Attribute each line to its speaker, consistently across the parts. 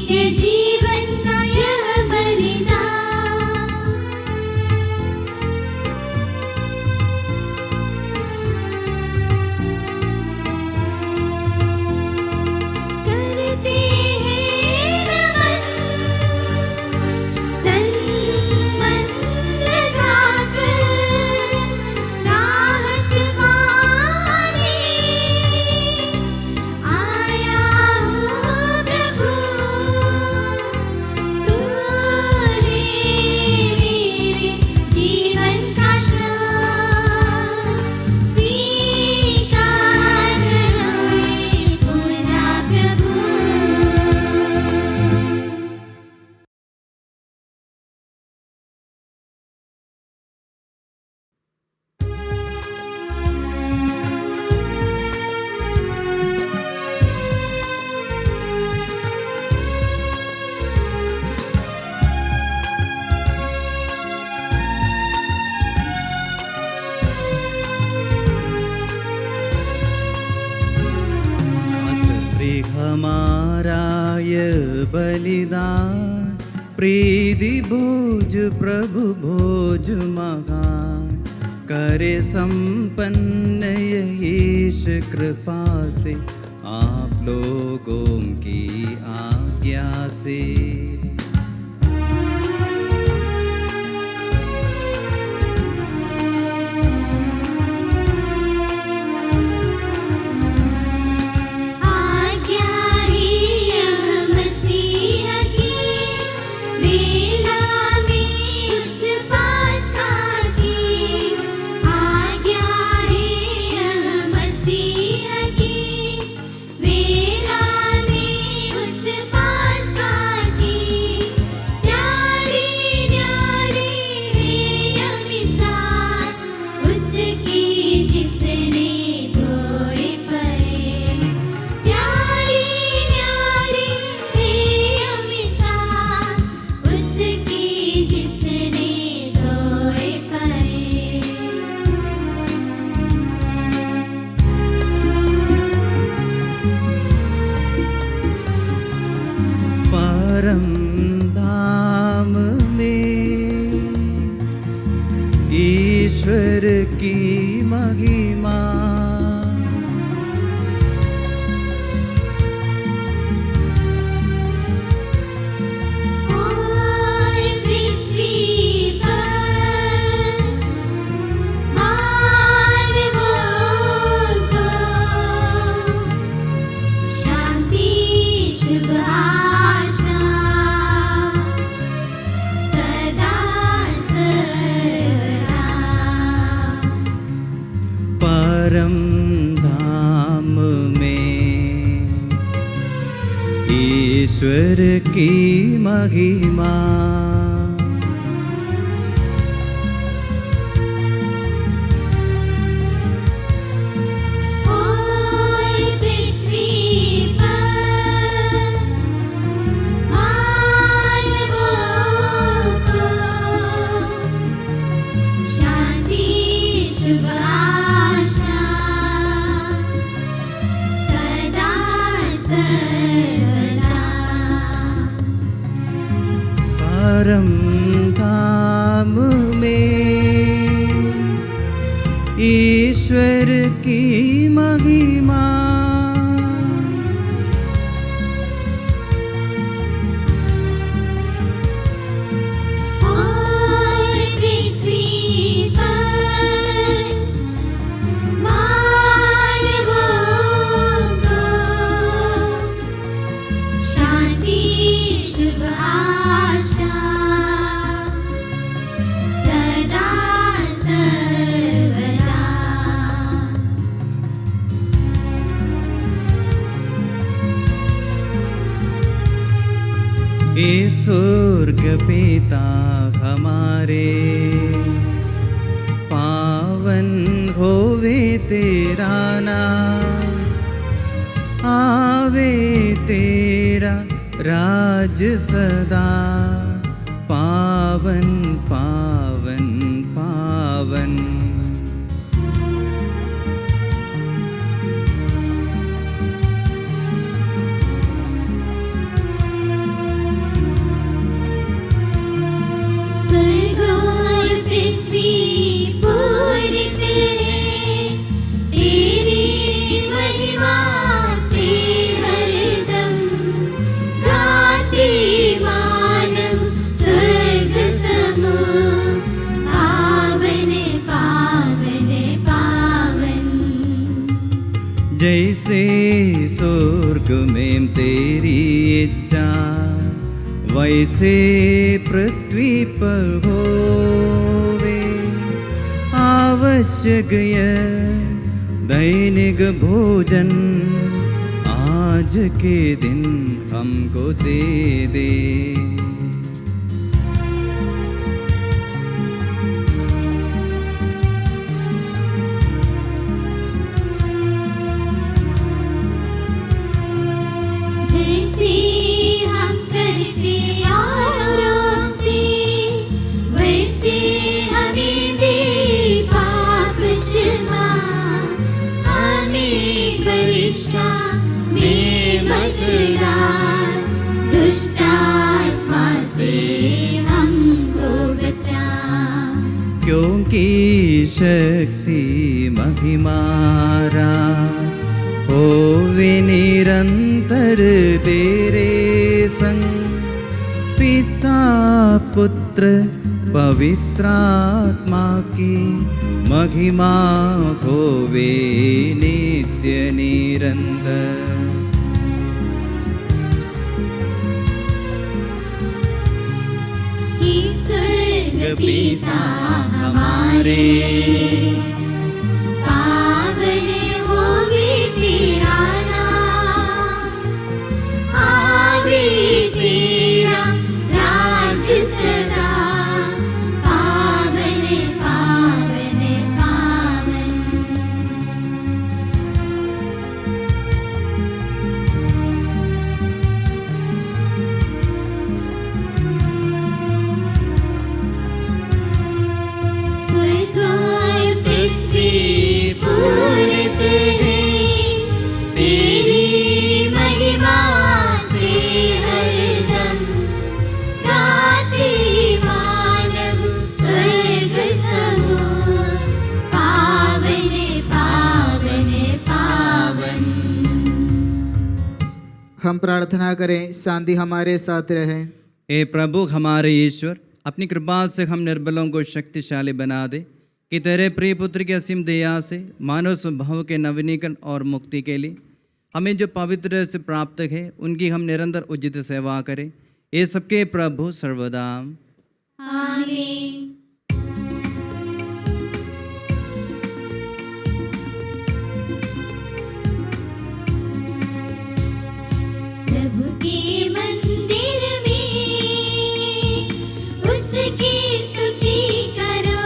Speaker 1: नित्य जीवन का यह बलिदान। करते हैं नमन तन मन लगाकर, राहत पाने आया हो प्रभु। तू है मेरे जीवन का श्राप, स्वीकार करो ये पूजा प्रभु।
Speaker 2: हमाराय बलिदान, प्रीति भोज प्रभु भोज महान। करे संपन्न ईश कृपा से, आप लोगों की आज्ञा से।
Speaker 1: आज्ञा है यह मसीह की, वेला में उस पास्का की। आज्ञा है यह मसीह की, वेला में उस पास्का की। प्यारी प्यारी है यह मिसाल उसकी जिसने धोए पए। प्यारी प्यारी है यह मिसाल उसकी जिसने धोए पए।
Speaker 2: परम धाम में ईश्वर की महिमा,
Speaker 1: और पृथ्वी पर मानवों को शांति शुभ आशा सदा सर्वदा।
Speaker 2: परम धाम में ईश्वर की महिमा।
Speaker 1: और पृथ्वी पर मानवों को शांति शुभ आशा सदा सर्वदा।
Speaker 2: परम धाम में ईश्वर की महिमा।
Speaker 1: और पृथ्वी पर मानवों को शांति शुभ आशा सदा सर्वदा।
Speaker 2: ये स्वर्ग पिता हमारे, पावन होवे तेरा नाम। आवे तेरा राज सदा, पावन पावन पावन। जैसे स्वर्ग में तेरी इच्छा वैसे पृथ्वी पर होवे। आवश्यक दैनिक भोजन आज के दिन हमको दे दे।
Speaker 1: जैसे हम करते औरों से वैसे हमें दे पाप क्षमा। हमें परीक्षा में मत डाल, दुष्ट आत्मा से हमको बचा।
Speaker 2: क्योंकि शक्ति महिमारा होवे निरंतर तेरे संग। पिता पुत्र पवित्र आत्मा की महिमा होवे नित्य निरंतर।
Speaker 1: स्वर्ग पिता हमारे पावन होवे तेरा नाम। आवे तेरा राज सदा पावन पावन पावन। स्वर्ग और पृथ्वी पूरित है तेरी महिमा से हरदम। गाते मानव स्वर्ग समूह पावन पावन पावन।
Speaker 3: हम प्रार्थना करें, शांति हमारे साथ रहे।
Speaker 2: हे प्रभु हमारे ईश्वर, अपनी कृपा से हम निर्बलों को शक्तिशाली बना दे कि तेरे प्रिय पुत्र की असीम दया से मानव स्वभाव के नवीनीकरण और मुक्ति के लिए हमें जो पवित्र से प्राप्त है उनकी हम निरंतर उचित सेवा करें। ये सबके प्रभु सर्वदा।
Speaker 1: आमीन। प्रभु के मंदिर में उसकी स्तुति करो,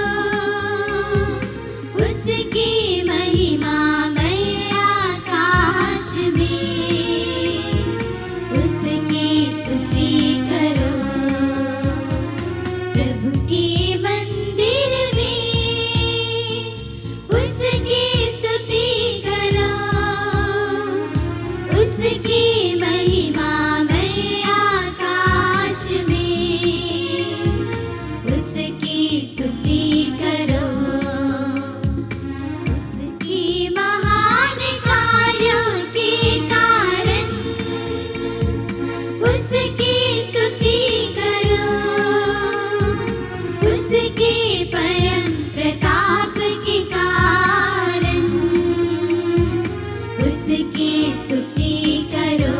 Speaker 1: उसकी महिमा में आकाश में उसकी स्तुति करो। प्रभु के मंदिर में उसकी स्तुति करो, उसकी महिमा में आकाश में उसकी स्तुति करो। उसकी महान कार्यों के कारण उसकी स्तुति करो, उसके परम प्रताप के कारण उसकी स्तुति करो।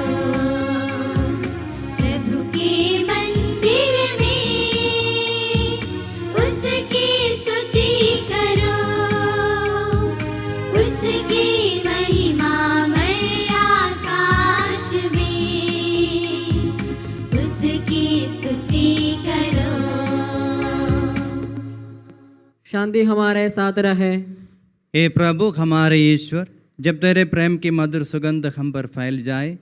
Speaker 1: प्रभु के मंदिर में उसकी स्तुति करो, उसकी महिमा में आकाश में उसकी स्तुति करो।
Speaker 4: शांति हमारे साथ रहे।
Speaker 2: हे प्रभु हमारे ईश्वर, जब तेरे प्रेम की मधुर सुगंध हम पर फैल जाए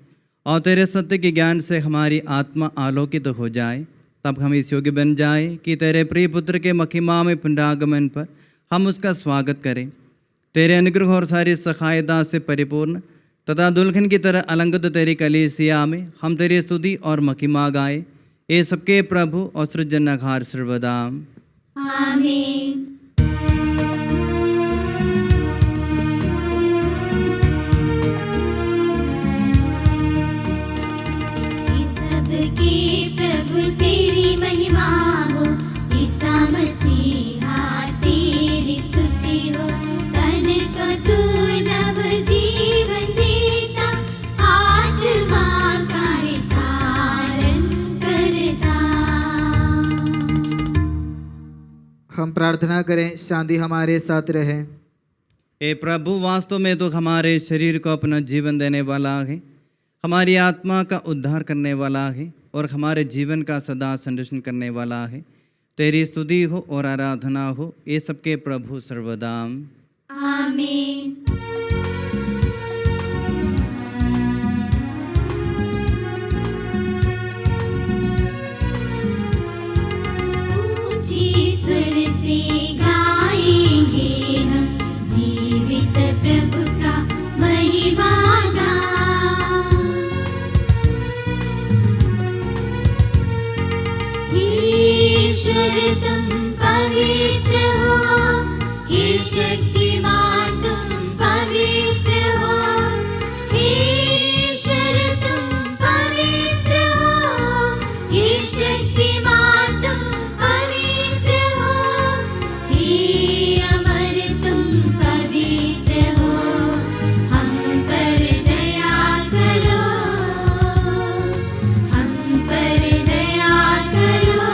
Speaker 2: और तेरे सत्य के ज्ञान से हमारी आत्मा आलोकित हो जाए, तब हम इस योग्य बन जाए कि तेरे प्रिय पुत्र के महिमा में पुनरागमन पर हम उसका स्वागत करें। तेरे अनुग्रह और सारी सहायता से परिपूर्ण तथा दुल्हन की तरह अलंकृत तेरी कलीसिया में हम तेरी स्तुति और महिमा गाए। ये सबके प्रभु और सृजनहार सर्वदा।
Speaker 1: आमीन। सबके प्रभु तेरी महिमा हो, ईसा मसीहा तेरी स्तुति हो। तन को तू नव जीवन
Speaker 3: हम प्रार्थना करें शांति हमारे साथ रहे।
Speaker 2: ए प्रभु, वास्तव में तो हमारे शरीर को अपना जीवन देने वाला है, हमारी आत्मा का उद्धार करने वाला है और हमारे जीवन का सदा संरक्षण करने वाला है। तेरी स्तुति हो और आराधना हो, ये सबके प्रभु सर्वदा।
Speaker 1: आमीन। ऊंची स्वर से गाएंगे हम जीवित प्रभु का महिमा गान। ईश्वर तुम पवित्र हो, हे शक्तिमान तुम पवित्र हो, ईश्वर तुम पवित्र हो, हे शक्तिमान तुम पवित्र हो, हे अमर तुम पवित्र हो, हम पर दया करो, हम पर दया करो।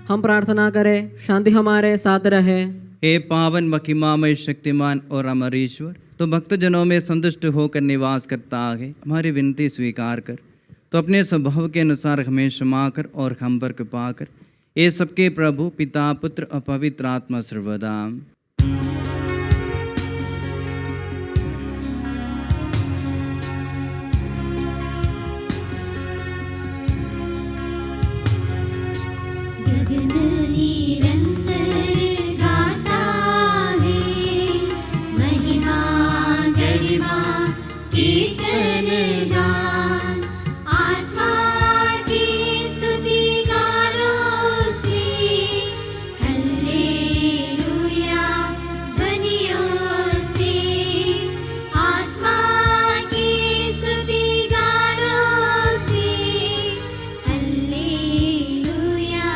Speaker 4: हम प्रार्थना करें शांति हमारे साथ रहे।
Speaker 2: हे पावन महिमामय शक्तिमान और अमर ईश्वर, तो भक्तजनों में संतुष्ट होकर निवास करता है, हमारी विनती स्वीकार कर। तो अपने स्वभाव के अनुसार हमें क्षमा कर और हम पर कृपा कर। ये सबके प्रभु पिता पुत्र और पवित्र आत्मा सर्वदा।
Speaker 1: गगन निरंतर गाता है महिमा गरिमा कीर्तन गान। आत्मा की स्तुति गानों से हल्लेलुया ध्वनियों से। आत्मा की स्तुति गानों से हल्लेलुया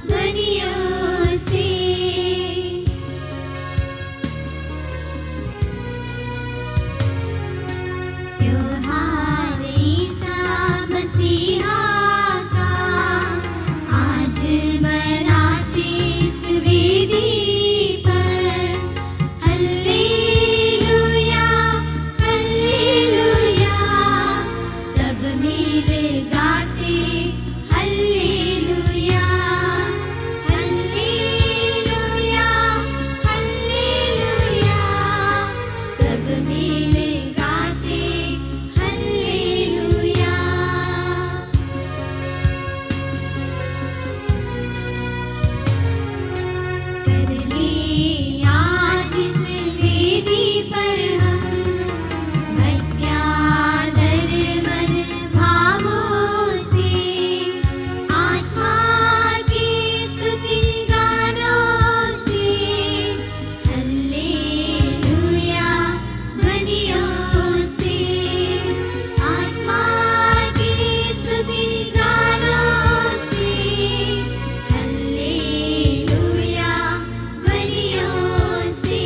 Speaker 1: ध्वनियों से। त्योहार ईसा मसीहा का आज मनाते इस वेदी पर। हल्लेलुया हल्लेलुया सब मिल गाते। हल्लेलुया हल्लेलुया हल्लेलुया सब मिल गाते। हल्लेलुया। कर ले आज इस वेदी पर हम भक्त्यादर मन भावों से। आत्मा की स्तुति गानों से हल्लेलुया ध्वनियों से। आत्मा की स्तुति गानों से हल्लेलुया ध्वनियों से।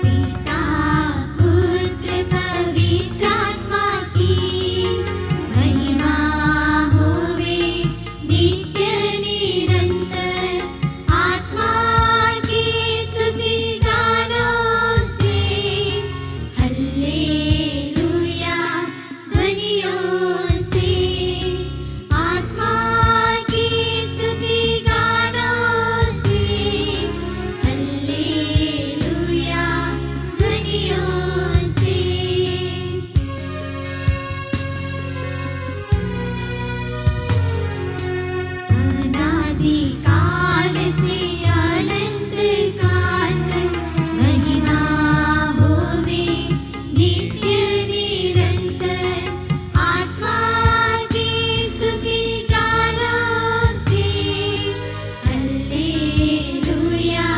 Speaker 1: पिता पुत्र पवित्र आत्मा की महिमा होवे नित्य निरंतर। आत्मा की स्तुति गानों से हल्लेलुया ध्वनियों से। आत्मा की स्तुति गानों से हल्लेलुया ध्वनियों से। अनादि काल से अनंत काल तक महिमा होवे नित्य निरंतर। आत्मा की स्तुति गानों से हल्लेलुया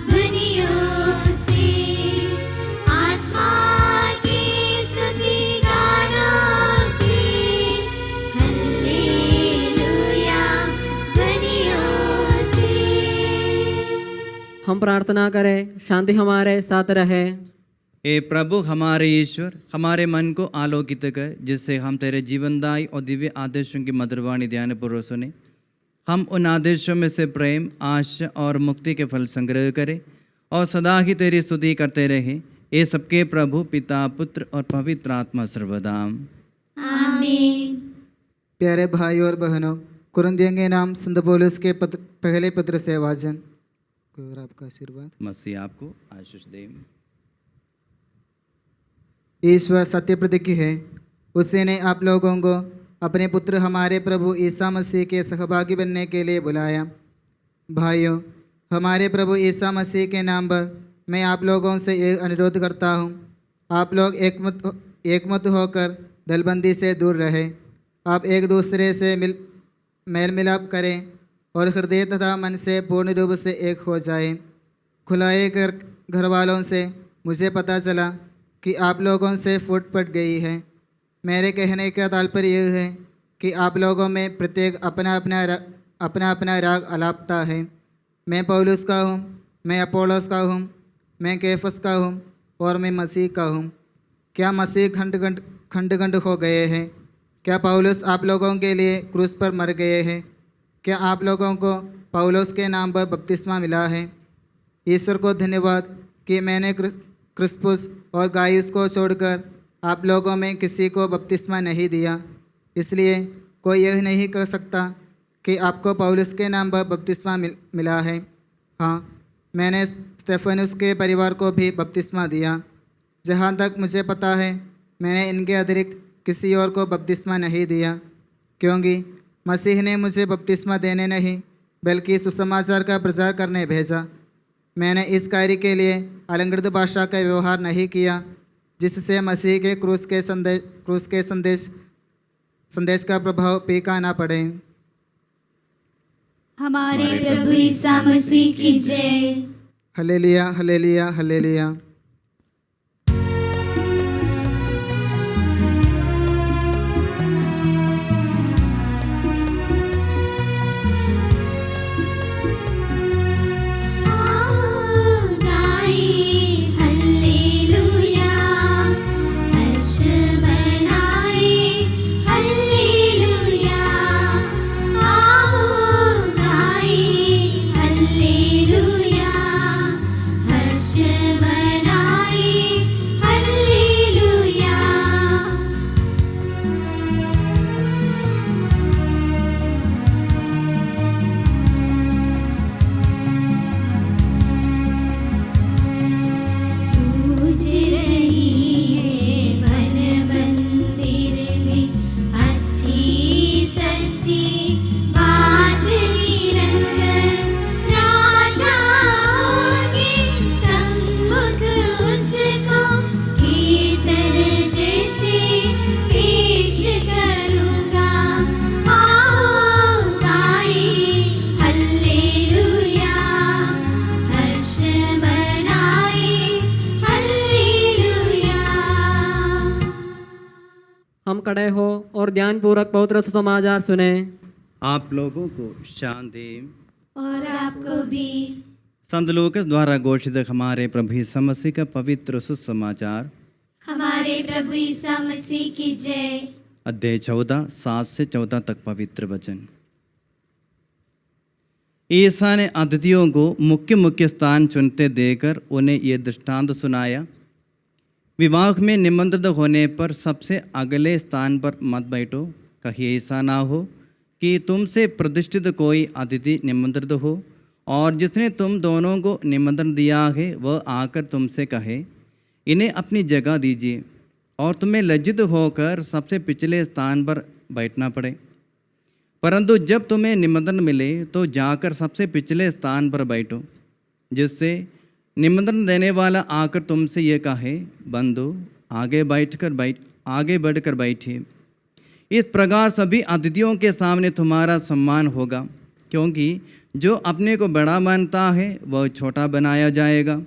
Speaker 1: ध्वनियों से। आत्मा की स्तुति गानों से हल्लेलुया ध्वनियों
Speaker 4: हम प्रार्थना करें शांति हमारे साथ रहे।
Speaker 2: हे प्रभु हमारे ईश्वर, हमारे मन को आलोकित कर, जिससे हम तेरे जीवनदायी और दिव्य आदेशों की मधुरवाणी ध्यानपूर्वक सुने। हम उन आदेशों में से प्रेम, आशा और मुक्ति के फल संग्रह करें और सदा ही तेरी स्तुति करते रहे। ये सबके प्रभु पिता, पुत्र और पवित्र आत्मा सर्वदा।
Speaker 1: आमीन।
Speaker 3: प्यारे भाइयों और बहनों, कुरिन्थियों के नाम संत पौलुस के पहले पत्र से वाचन। गुरुवर आपका आशीर्वाद।
Speaker 2: मसीह आपको आशीष दे।
Speaker 3: ईश्वर सत्य प्रतिज्ञ है, उसी ने आप लोगों को अपने पुत्र हमारे प्रभु ईसा मसीह के सहभागी बनने के लिए बुलाया। भाइयों, हमारे प्रभु ईसा मसीह के नाम पर मैं आप लोगों से ये अनुरोध करता हूँ, आप लोग एकमत होकर दलबंदी से दूर रहे। आप एक दूसरे से मेल मिलाप करें और हृदय तथा मन से पूर्ण रूप से एक हो जाएं। खुलाए घर वालों से मुझे पता चला कि आप लोगों से फूट पड़ गई है। मेरे कहने का तात्पर्य यह है कि आप लोगों में प्रत्येक अपना अपना राग अलापता है। मैं पौलुस का हूँ, मैं अपोलोस का हूँ, मैं कैफस का हूँ और मैं मसीह का हूँ। क्या मसीह खंड हो गए हैं? क्या पौलुस आप लोगों के लिए क्रूस पर मर गए हैं? क्या आप लोगों को पौलुस के नाम पर बपतिस्मा मिला है? ईश्वर को धन्यवाद कि मैंने क्रिस्पुस और गायुस को छोड़कर आप लोगों में किसी को बपतिस्मा नहीं दिया। इसलिए कोई यह नहीं कह सकता कि आपको पौलुस के नाम पर बपतिस्मा मिला है। हाँ, मैंने स्तेफनुस के परिवार को भी बपतिस्मा दिया। जहाँ तक मुझे पता है, मैंने इनके अतिरिक्त किसी और को बपतिस्मा नहीं दिया, क्योंकि मसीह ने मुझे बपतिस्मा देने नहीं बल्कि सुसमाचार का प्रचार करने भेजा। मैंने इस कार्य के लिए अलंकृत भाषा का व्यवहार नहीं किया, जिससे मसीह के क्रूस के संदेश का प्रभाव फीका ना पड़े।
Speaker 1: हमारे प्रभु ईसा मसीह की जय।
Speaker 3: Hallelujah, hallelujah, hallelujah.
Speaker 4: हम खड़े हो और ध्यानपूर्वक पवित्र सुसमाचार सुने।
Speaker 2: आप लोगों को शांति।
Speaker 1: और आपको भी।
Speaker 2: संत लूकास द्वारा घोषित हमारे प्रभु यीशु मसीह का पवित्र सुसमाचार।
Speaker 1: हमारे प्रभु ईसा मसीह की जय।
Speaker 2: अध्याय 14, 7 से 14 तक पवित्र वचन। ईसा ने अतिथियों को मुख्य स्थान चुनते देकर उन्हें ये दृष्टांत सुनाया। विवाह में निमंत्रित होने पर सबसे अगले स्थान पर मत बैठो, कहीं ऐसा ना हो कि तुमसे प्रतिष्ठित कोई अतिथि निमंत्रित हो और जिसने तुम दोनों को निमंत्रण दिया है वह आकर तुमसे कहे, इन्हें अपनी जगह दीजिए, और तुम्हें लज्जित होकर सबसे पिछले स्थान पर बैठना पड़े। परंतु जब तुम्हें निमंत्रण मिले तो जाकर सबसे पिछले स्थान पर बैठो, जिससे निमंत्रण देने वाला आकर तुमसे ये कहे, बंधु आगे बढ़कर बैठिए। इस प्रकार सभी अतिथियों के सामने तुम्हारा सम्मान होगा, क्योंकि जो अपने को बड़ा मानता है वह छोटा बनाया जाएगा,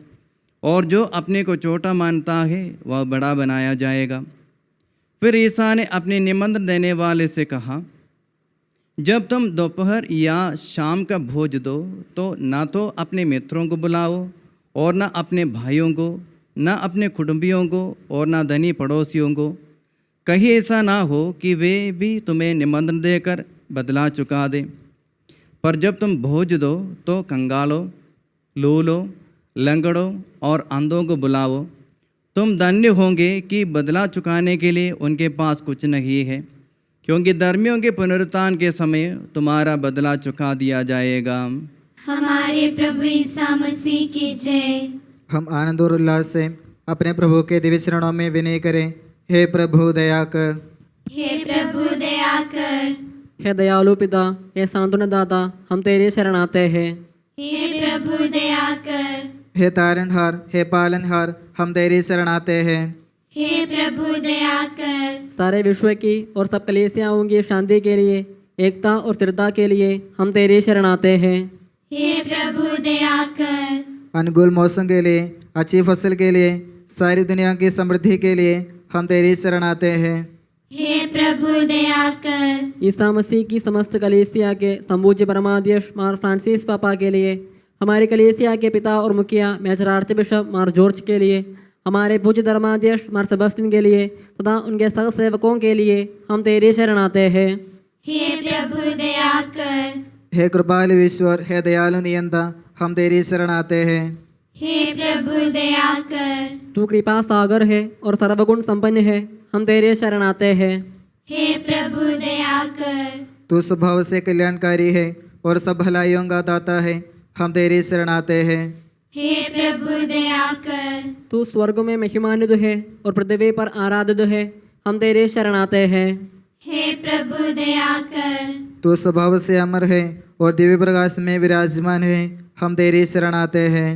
Speaker 2: और जो अपने को छोटा मानता है वह बड़ा बनाया जाएगा। फिर ईसा ने अपने निमंत्रण देने वाले से कहा, जब तुम दोपहर या शाम का भोज दो तो ना तो अपने मित्रों को बुलाओ और ना अपने भाइयों को, ना अपने कुटुंबियों को और ना धनी पड़ोसियों को, कहीं ऐसा ना हो कि वे भी तुम्हें निमंत्रण देकर बदला चुका दें। पर जब तुम भोज दो तो कंगालों, लूलों, लंगड़ों और अंधों को बुलाओ। तुम धन्य होंगे कि बदला चुकाने के लिए उनके पास कुछ नहीं है, क्योंकि धर्मियों के पुनरुत्थान के समय तुम्हारा बदला चुका दिया जाएगा।
Speaker 1: हमारे प्रभु ईसा मसीह की जय।
Speaker 3: हम आनंद और उल्लास से अपने प्रभु के दिव्य चरणों में विनय करें। हे प्रभु दया कर।
Speaker 1: हे प्रभु दया कर।
Speaker 4: हे दयालु पिता, हे सांत्वना दाता, हम तेरे शरण आते हैं।
Speaker 1: हे प्रभु दया कर।
Speaker 3: हे तारणहार, हे पालनहार, हम तेरी शरण आते हैं।
Speaker 1: हे प्रभु दया कर।
Speaker 4: सारे विश्व की और सब कलीसियाओं की शांति के लिए, एकता और स्थिरता के लिए हम तेरी शरण आते हैं।
Speaker 1: हे प्रभु दया कर।
Speaker 3: अनुकूल मौसम के लिए, अच्छी फसल के लिए, सारी दुनिया की समृद्धि के लिए हम तेरी शरण आते हैं।
Speaker 1: हे प्रभु दया कर।
Speaker 4: ईसा मसीह की समस्त कलीसिया के संपूज्य परमाध्यक्ष मार फ्रांसिस पापा के लिए, हमारी कलीसिया के पिता और मुखिया मेजर आर्च बिशप मार जॉर्ज के लिए, हमारे पूज्य धर्माध्यक्ष मार सेबेस्टियन के लिए तथा उनके सह सेवकों के लिए हम तेरी शरण आते हैं।
Speaker 1: हे प्रभु दया कर।
Speaker 3: हे कृपालु ईश्वर, हे दयालु नियंता, हम तेरी शरण आते हैं।
Speaker 1: हे प्रभु दया कर।
Speaker 4: तू कृपा सागर है और सर्वगुण संपन्न है, हम तेरे शरण आते हैं।
Speaker 1: हे प्रभु दया कर।
Speaker 3: तू स्वभाव से कल्याणकारी है और सब भलाइयों का दाता है, हम तेरी शरण आते हैं।
Speaker 1: हे प्रभु दया कर।
Speaker 4: तू स्वर्ग में महिमान्वित है और पृथ्वी पर आराधित है, हम तेरे शरण आते हैं।
Speaker 1: हे प्रभु दया कर।
Speaker 3: तू स्वभाव से अमर है और दिव्य प्रकाश में विराजमान है, हम तेरी शरण आते हैं।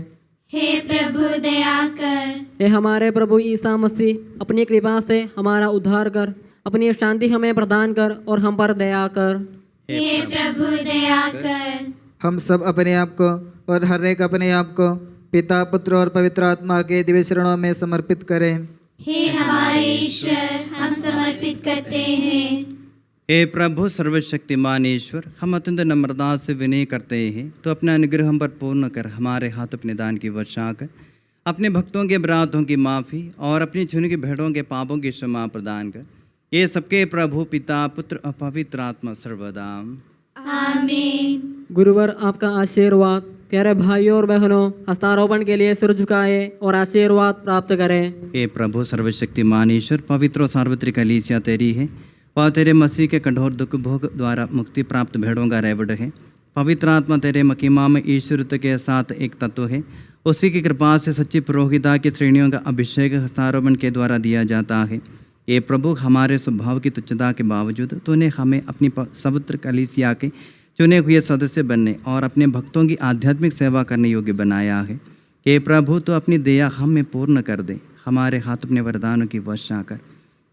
Speaker 1: हे प्रभु दया कर।
Speaker 4: हे हमारे प्रभु ईसा मसीह, अपनी कृपा से हमारा उद्धार कर, अपनी शांति हमें प्रदान कर और हम पर दया कर।
Speaker 1: हे प्रभु दया कर।
Speaker 3: हम सब अपने आप को और हर एक अपने आप को पिता, पुत्र और पवित्र आत्मा के दिव्य चरणों में समर्पित करें।
Speaker 1: हे हमारे ईश्वर, हम समर्पित करते हैं।
Speaker 2: हे प्रभु सर्वशक्तिमान ईश्वर, हम अत्यंत नम्रता से विनय करते हैं तो अपना अनुग्रह हम पर पूर्ण कर हमारे हाथ अपने दान की वर्षा कर, अपने भक्तों के अपराधों की माफ़ी और अपनी चुनी की भेड़ों के पापों की क्षमा प्रदान कर। ये सबके प्रभु पिता, पुत्र और पवित्र आत्मा सर्वदा।
Speaker 1: आमीन।
Speaker 4: गुरुवर आपका आशीर्वाद प्यारे भाइयों और बहनों हस्तारोपण के लिए सिर झुकाए और आशीर्वाद प्राप्त करें।
Speaker 2: हे प्रभु सर्वशक्तिमान ईश्वर, पवित्र और सार्वत्रिक कलीसिया तेरी है और तेरे मसीह के कठोर दुख भोग द्वारा मुक्ति प्राप्त भेड़ों का रेवड़ है। पवित्र आत्मा तेरे मकीमा में ईश्वरत्व के साथ एक तत्व है। उसी की कृपा से सच्ची पुरोहिता की श्रेणियों का अभिषेक हस्तारोपण के द्वारा दिया जाता है। ये प्रभु, हमारे स्वभाव की तुच्छता के बावजूद तूने हमें अपनी पवित्र कलीसिया के चुने हुए सदस्य बनने और अपने भक्तों की आध्यात्मिक सेवा करने योग्य बनाया है। हे प्रभु, तो अपनी दया हम में पूर्ण कर दे, हमारे हाथ अपने वरदानों की वर्षा कर।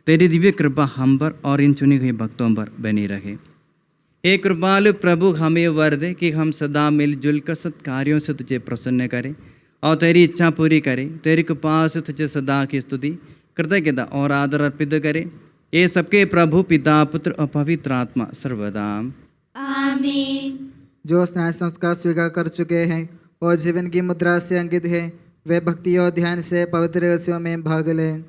Speaker 2: तेरी दिव्य कृपा हम पर और इन चुने हुए भक्तों पर बनी रहे। हे कृपालु प्रभु, हमें वर दे कि हम सदा मिलजुल कर सत्कार्यों से तुझे प्रसन्न करें और तेरी इच्छा पूरी करें। तेरी कृपा से तुझे सदा की स्तुति, कृतज्ञता और आदर अर्पित करें। ये सबके प्रभु पिता, पुत्र और पवित्र आत्मा सर्वदा।
Speaker 1: आमीन।
Speaker 3: जो स्नान संस्कार स्वीकार कर चुके हैं और जीवन की मुद्रा से अंकित है, वे भक्ति और ध्यान से पवित्र रहस्यों में भाग लें।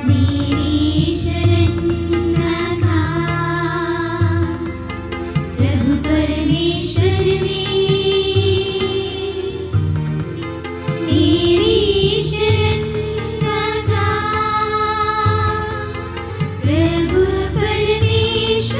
Speaker 1: मेरी शरण रखा प्रभु परमेश्वर में, मेरी शरण रखा प्रभु परमेश्वर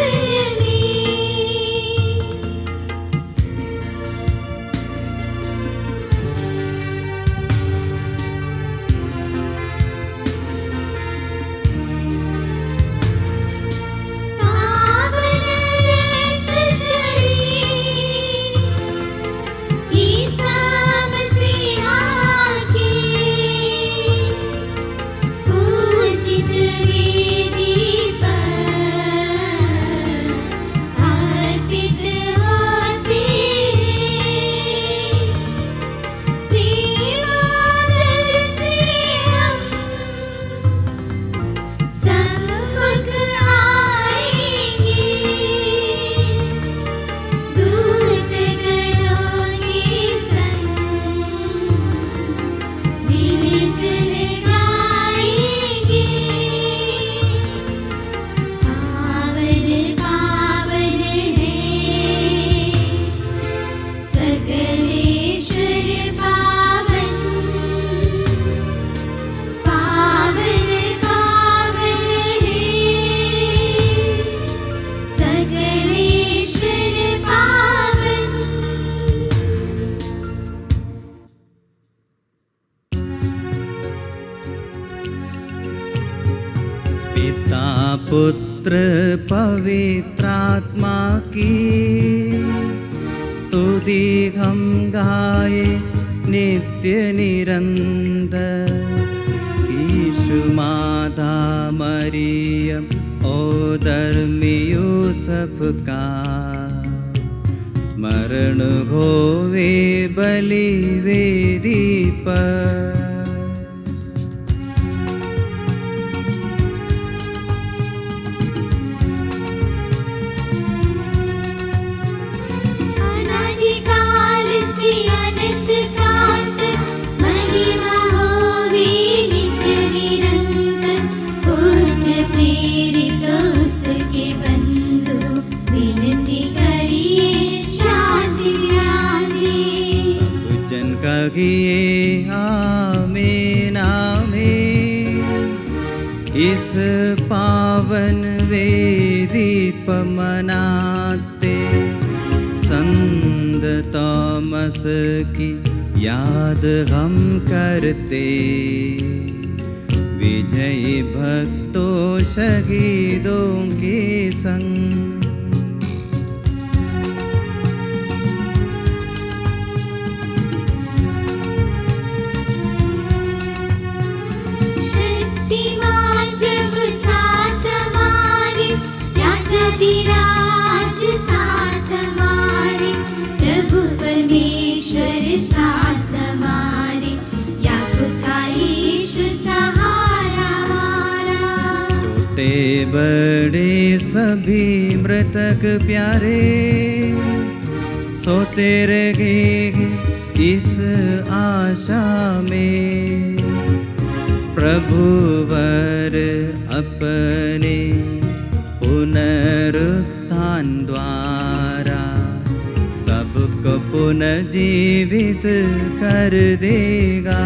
Speaker 2: पुत्र पवित्रात्मा की स्तुति हम गाए नित्य निरंतर। यीशु माता मरियम और यूसुफ का मरण होवे बलि वेदी पर।
Speaker 1: अनादिकाल से अनंत काल तक महिमा होवे नित्य निरंतर। पुत्र प्रेरित उसके बंधु विनती करिए शांति विराजे।
Speaker 2: जन कहिए आमीन आमीन। इस पावन वेदी पर मनाते संत थॉमस की याद हम करते। विजयी भक्तों शहीदों के संग
Speaker 1: शक्तिमान प्रभु साथ हमारे, राजाधिराज साथ हमारे। प्रभु परमेश्वर साथ हमारे, याकूब का ईश्वर सहारा हमारा।
Speaker 2: छोटे बड़े सभी मृतक प्यारे सोते रहेंगे इस आशा में। प्रभु वर अपने पुनरुत्थान द्वारा सबको पुनर्जीवित कर देगा।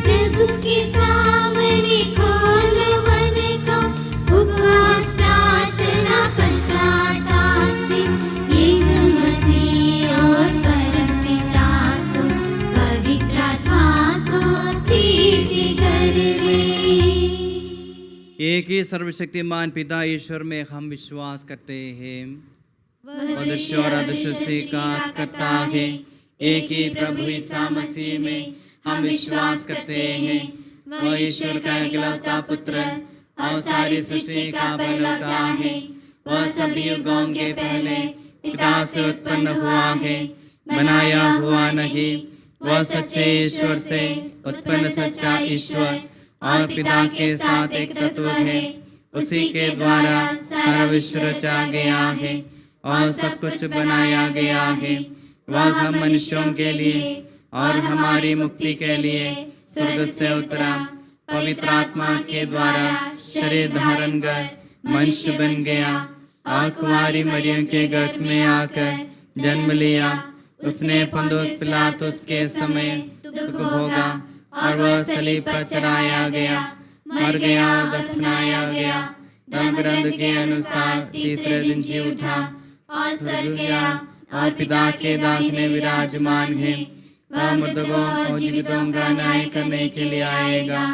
Speaker 1: प्रभु के सामने खोलो मन को, उपवास प्रार्थना पश्चाताप से। यीशु मसीह और परमपिता को, पवित्र आत्मा को प्रीति कर ले।
Speaker 2: एक ही सर्वशक्तिमान पिता ईश्वर में हम विश्वास करते हैं।
Speaker 1: वह
Speaker 2: दृश्य और अदृश्य का करता है। एक ही प्रभु ईसा मसीह में हम विश्वास करते हैं। वह ईश्वर का इकलौता पुत्र और सारी सृष्टि का पहलौठा है। वह सभी युगों के पहले पिता से उत्पन्न हुआ है, बनाया हुआ नहीं। वह सच्चे ईश्वर से उत्पन्न सच्चा ईश्वर और पिता के साथ एक तत्व है। उसी के द्वारा सारा विश्व रचा गया है और सब कुछ बनाया गया है। वह हम मनुष्यों के लिए और हमारी मुक्ति के लिए स्वर्ग से उतरा। पवित्र आत्मा के द्वारा शरीर धारण कर मनुष्य बन गया और कुंवारी मरियम के गर्भ में आकर जन्म लिया। उसने पुन्तियुस पिलातुस के समय दुख भोगा और वह सलीब पर चढ़ाया गया, मर गया और दफनाया गया। धर्म ग्रंथ के अनुसार तीसरे दिन जी उठा और स्वर्ग गया और पिता के दाहिने विराजमान है। वह मुर्दों और जीवितों का न्याय करने के लिए आएगा।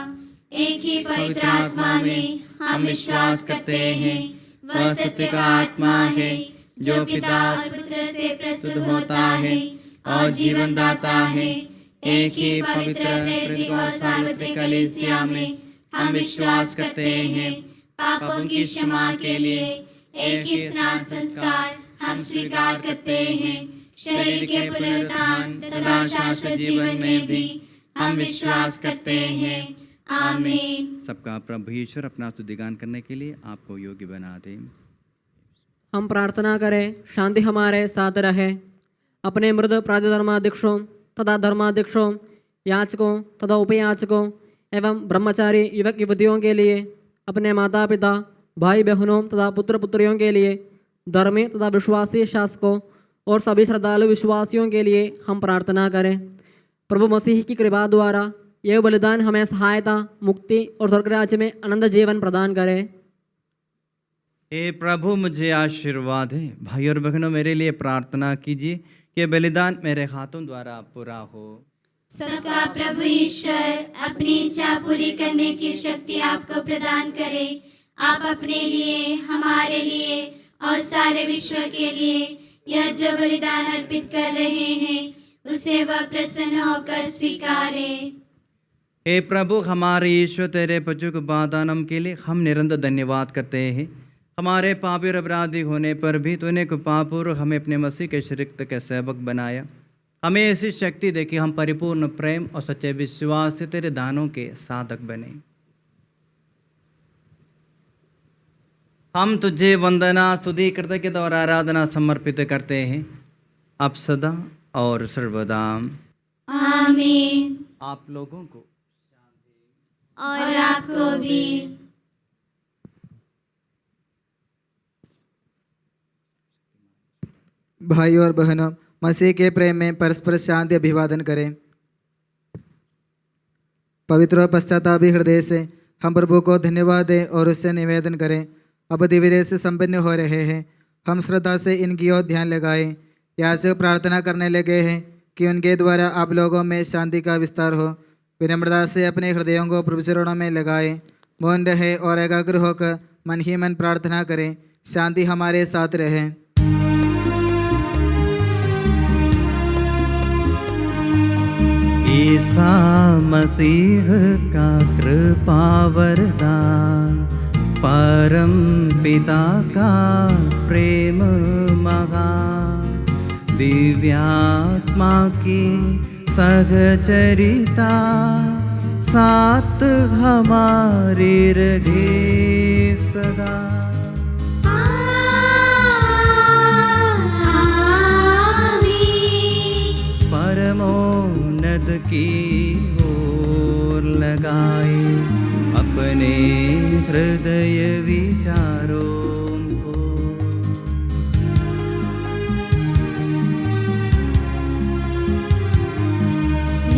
Speaker 1: एक ही पवित्र आत्मा में हम विश्वास करते हैं। वह सत्य का आत्मा है जो पिता और पुत्र से प्रस्तुत होता है और जीवन दाता है। एक ही पवित्र प्रेरित और सार्वत्रिक कलीसिया में हम विश्वास करते हैं। पापों की क्षमा के लिए एक ही स्नान संस्कार हम स्वीकार करते हैं। शरीर के पुनरुत्थान तथा शाश्वत जीवन में भी हम विश्वास करते हैं। आमीन।
Speaker 2: सबका प्रभु ईश्वर अपना स्तुतिगान करने के लिए आपको योग्य बना दे।
Speaker 4: हम प्रार्थना करें, शांति हमारे साथ रहे। अपने मृद प्राजधर्माध्यक्षों तथा धर्माध्यक्षों, याचकों तथा उपयाचकों एवं ब्रह्मचारी युवक युवतियों के लिए, अपने माता पिता, भाई बहनों तथा पुत्र पुत्रियों के लिए, धर्मी तथा विश्वासी शासकों और सभी श्रद्धालु विश्वासियों के लिए हम प्रार्थना करें। प्रभु मसीह की कृपा द्वारा यह बलिदान हमें सहायता, मुक्ति और स्वर्ग राज्य में आनंद जीवन प्रदान करे।
Speaker 2: हे प्रभु मुझे आशीर्वाद है। भाई और बहनों, मेरे लिए प्रार्थना कीजिए कि ये बलिदान मेरे हाथों द्वारा पूरा हो।
Speaker 1: सबका प्रभु ईश्वर अपनी इच्छा पूरी करने की शक्ति आपको प्रदान करे। आप अपने लिए, हमारे लिए और सारे विश्व के लिए यह जो बलिदान अर्पित कर रहे हैं उसे वह प्रसन्न होकर स्वीकारे।
Speaker 2: हे प्रभु हमारे ईश्वर, तेरे बच्चों को बादानम के लिए हम निरंतर धन्यवाद करते हैं। हमारे पापी और अपराधी होने पर भी तूने कृपापूर्वक हमें अपने मसीह के शरीर के सेवक बनाया। हमें ऐसी शक्ति दे कि हम परिपूर्ण प्रेम और सच्चे विश्वास से तेरे दानों के साधक बने। हम तुझे वंदना, स्तुति, कृतज्ञता और आराधना समर्पित करते हैं अब सदा और सर्वदा।
Speaker 1: आमीन।
Speaker 2: आप लोगों को
Speaker 1: और आपको भी।
Speaker 3: भाई और बहनों, मसीह के प्रेम में परस्पर शांति अभिवादन करें। पवित्र और पश्चातापी हृदय से हम प्रभु को धन्यवाद दें और उससे निवेदन करें। अब दिव्य से संपन्न हो रहे हैं, हम श्रद्धा से इनकी ओर ध्यान लगाएं। याचक प्रार्थना करने लगे हैं कि उनके द्वारा आप लोगों में शांति का विस्तार हो। विनम्रता से अपने हृदयों को प्रभु चरणों में लगाएं, मौन रहे और एकाग्र होकर मन ही मन प्रार्थना करें। शांति हमारे साथ रहे।
Speaker 2: ईसा मसीह का कृपा वरदान, परम पिता का प्रेम महान, दिव्यात्मा की सहचरिता साथ हमारे रहे सदा। परमोन्नत की ओर लगाए अपने हृदय विचारों को।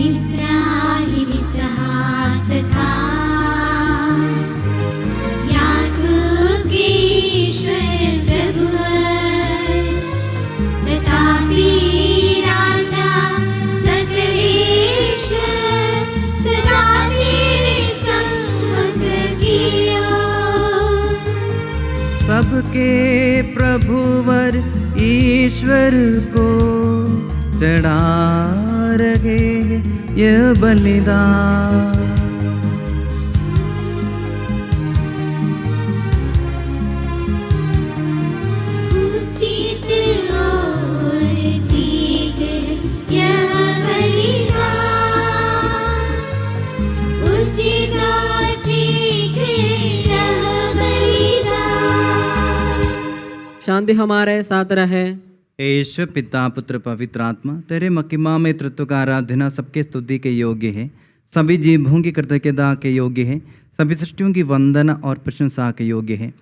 Speaker 1: इब्राहिम, इसहाक तथा याकूब के ईश्वर प्रभु, प्रतापी राजा सकलेश्वर, सदा तेरे सम्मुख कियो।
Speaker 2: सबके प्रभुवर ईश्वर को चढ़ा रहे यह बलिदान।
Speaker 1: उचित और ठीक यह बलिदान, उचित और ठीक यह बलिदान।
Speaker 4: शांति हमारे साथ रहे।
Speaker 2: ईश्वर पिता पुत्र पवित्र आत्मा, तेरे महिमा में तत्व का आराधना सबके स्तुति के योग्य है, सभी जीवों की कृतज्ञता के योग्य है, सभी सृष्टियों की वंदना और प्रशंसा के योग्य है।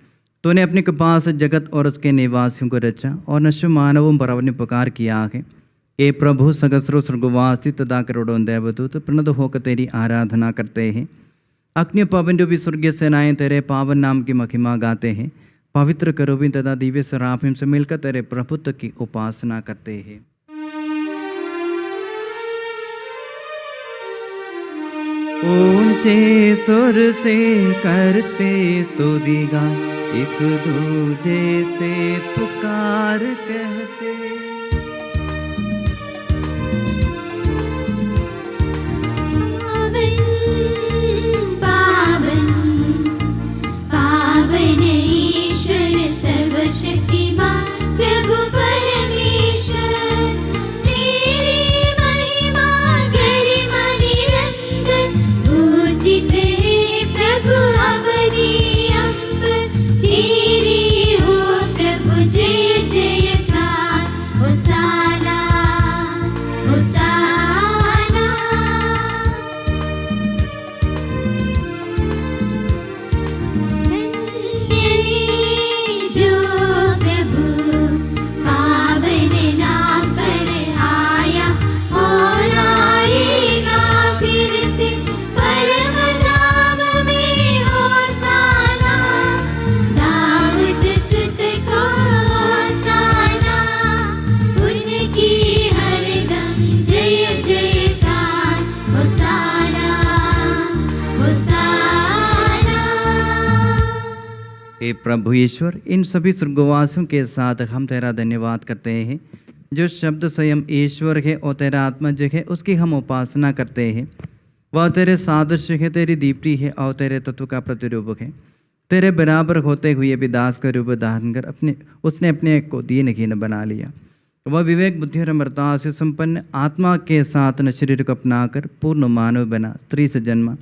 Speaker 2: तूने अपने कृपा से जगत और उसके निवासियों को रचा और नश्वर मानवों पर अपने उपकार किया है। ए प्रभु, सहस्रों स्वर्गवासी तथा करोड़ों देवदूत प्रणत होकर तेरी आराधना करते हैं। अग्नि पवन जो भी स्वर्गीय सेनाएं तेरे पावन नाम की महिमा गाते हैं। पवित्र करूबीन तथा दिव्य सराफीम से मिलकर तेरे प्रभुत्व की उपासना करते हैं। ऊंचे सुर से करते स्तुति गान, एक दूजे से पुकार कहते।
Speaker 1: पावन पावन ईश्वर सर्वशक्तिमान प्रभु परमेश्वर, तेरी महिमा गरिमा निरंतर पूजित है प्रभु अवनि अंबर। तेरी हो प्रभु जय जयकार, ओ
Speaker 2: प्रभु ईश्वर, इन सभी स्वर्गवासियों के साथ हम तेरा धन्यवाद करते हैं। जो शब्द स्वयं ईश्वर है और तेरा आत्मज है, उसकी हम उपासना करते हैं। वह तेरे सादृश्य है, तेरी दीप्ति है और तेरे तत्व का प्रतिरूप है। तेरे बराबर होते हुए भी दास का रूप धारण कर उसने अपने को दीनहीन बना लिया। वह विवेक, बुद्धि और अमरता से संपन्न आत्मा के साथ न शरीर को अपनाकर पूर्ण मानव बना, स्त्री से जन्मा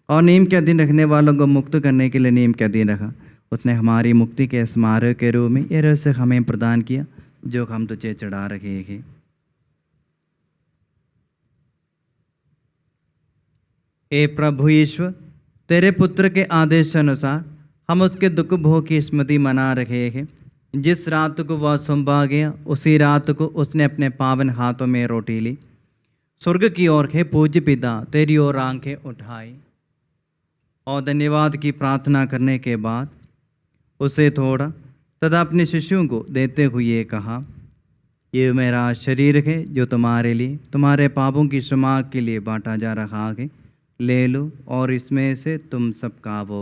Speaker 2: और नियम के अधीन रखने वालों को मुक्त करने के लिए नियम के अधीन रखा। उसने हमारी मुक्ति के स्मारक के रूप में यह रहस्य हमें प्रदान किया जो हम तुझे चढ़ा रहे हैं। हे प्रभु ईश्वर, तेरे पुत्र के आदेश अनुसार हम उसके दुख भोग की स्मृति मना रहे हैं। जिस रात को वह सुम्बा गया, उसी रात को उसने अपने पावन हाथों में रोटी ली, स्वर्ग की ओर है पूज्य पिता, तेरी ओर आंखें उठाई और धन्यवाद की प्रार्थना करने के बाद उसे थोड़ा तथा अपने शिष्यों को देते हुए कहा, ये मेरा शरीर है जो तुम्हारे लिए, तुम्हारे पापों की क्षमा के लिए बांटा जा रहा है। ले लो और इसमें से तुम सब खाओ।